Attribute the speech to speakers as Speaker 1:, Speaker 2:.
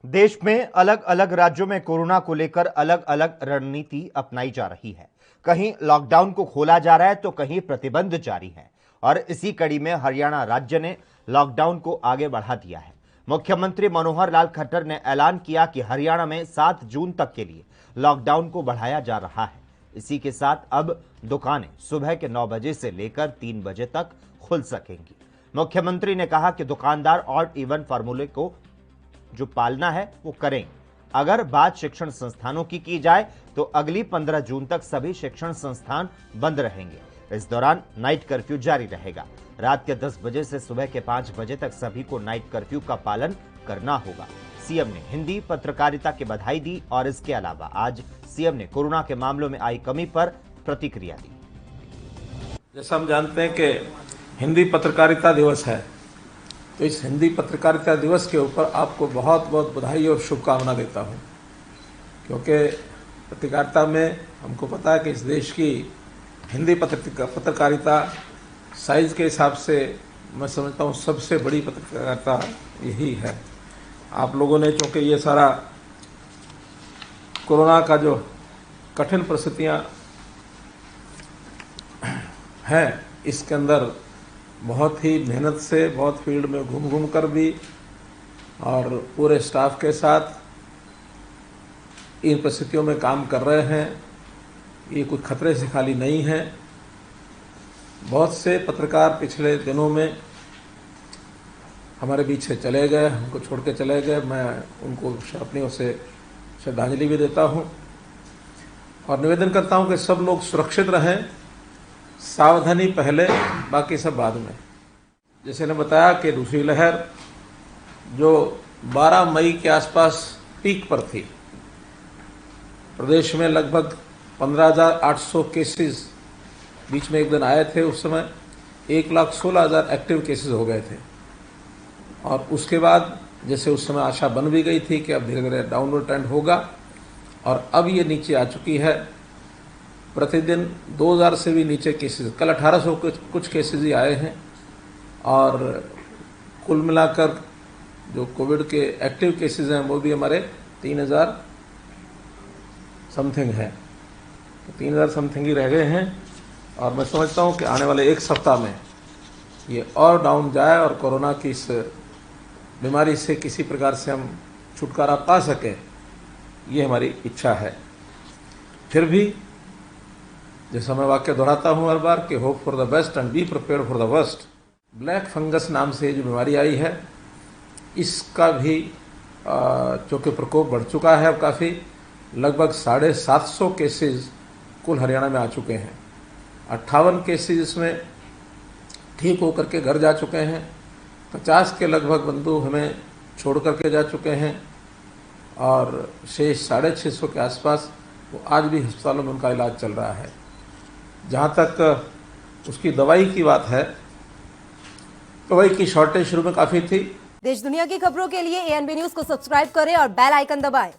Speaker 1: देश में अलग अलग राज्यों में कोरोना को लेकर अलग अलग रणनीति अपनाई जा रही है। कहीं लॉकडाउन को खोला जा रहा है तो कहीं प्रतिबंध जारी है। और इसी कड़ी में हरियाणा राज्य ने लॉकडाउन को आगे बढ़ा दिया है। मुख्यमंत्री मनोहर लाल खट्टर ने ऐलान किया कि हरियाणा में 7 जून तक के लिए लॉकडाउन को बढ़ाया जा रहा है। इसी के साथ अब दुकानें सुबह के 9 बजे से लेकर 3 बजे तक खुल सकेंगी। मुख्यमंत्री ने कहा कि दुकानदार ऑड इवन फार्मूले को जो पालना है वो करें। अगर बात शिक्षण संस्थानों की जाए तो अगली 15 जून तक सभी शिक्षण संस्थान बंद रहेंगे। इस दौरान नाइट कर्फ्यू जारी रहेगा। रात के 10 बजे से सुबह के 5 बजे तक सभी को नाइट कर्फ्यू का पालन करना होगा। सीएम ने हिंदी पत्रकारिता की बधाई दी और इसके अलावा आज सीएम ने कोरोना के मामलों में आई कमी पर प्रतिक्रिया दी।
Speaker 2: जैसा हम जानते हैं कि हिंदी पत्रकारिता दिवस है, तो इस हिंदी पत्रकारिता दिवस के ऊपर आपको बहुत बहुत बधाई और शुभकामना देता हूं, क्योंकि पत्रकारिता में हमको पता है कि इस देश की हिंदी पत्रकारिता साइज के हिसाब से मैं समझता हूं सबसे बड़ी पत्रकारिता यही है। आप लोगों ने चूँकि ये सारा कोरोना का जो कठिन परिस्थितियाँ हैं, इसके अंदर बहुत ही मेहनत से, बहुत फील्ड में घूम कर भी और पूरे स्टाफ के साथ इन परिस्थितियों में काम कर रहे हैं। ये कुछ खतरे से खाली नहीं है। बहुत से पत्रकार पिछले दिनों में हमारे बीच से चले गए, हमको छोड़ के चले गए। मैं उनको अपनी ओर से श्रद्धांजलि भी देता हूं और निवेदन करता हूं कि सब लोग सुरक्षित रहें। सावधानी पहले, बाकी सब बाद में। जैसे ने बताया कि दूसरी लहर जो 12 मई के आसपास पीक पर थी, प्रदेश में लगभग 15,800 केसेस बीच में एक दिन आए थे। उस समय 1,16,000 एक्टिव केसेस हो गए थे और उसके बाद जैसे उस समय आशा बन भी गई थी कि अब धीरे धीरे डाउनवर्ड ट्रेंड होगा और अब ये नीचे आ चुकी है। प्रतिदिन 2000 से भी नीचे केसेस, कल 1800 कुछ केसेस ही आए हैं और कुल मिलाकर जो कोविड के एक्टिव केसेस हैं वो भी हमारे 3000 समथिंग है, तो 3000 समथिंग ही रह गए हैं। और मैं समझता हूँ कि आने वाले एक सप्ताह में ये और डाउन जाए और कोरोना की इस बीमारी से किसी प्रकार से हम छुटकारा पा सकें, ये हमारी इच्छा है। फिर भी जैसा मैं वाक्य दोहराता हूँ हर बार कि hope for the best and be prepared for the worst. Black fungus नाम से जो बीमारी आई है, इसका भी चूँकि प्रकोप बढ़ चुका है अब काफ़ी, लगभग 750 केसेस कुल हरियाणा में आ चुके हैं। 58 केसेस इसमें ठीक होकर के घर जा चुके हैं। 50 के लगभग बंधु हमें छोड़ करके जा चुके हैं और शेष 650 के आसपास वो आज भी अस्पतालों में उनका इलाज चल रहा है। जहाँ तक उसकी दवाई की बात है, दवाई की शॉर्टेज शुरू में काफ़ी थी।
Speaker 3: देश दुनिया की खबरों के लिए ANB न्यूज को सब्सक्राइब करें और बेल आइकन दबाएं।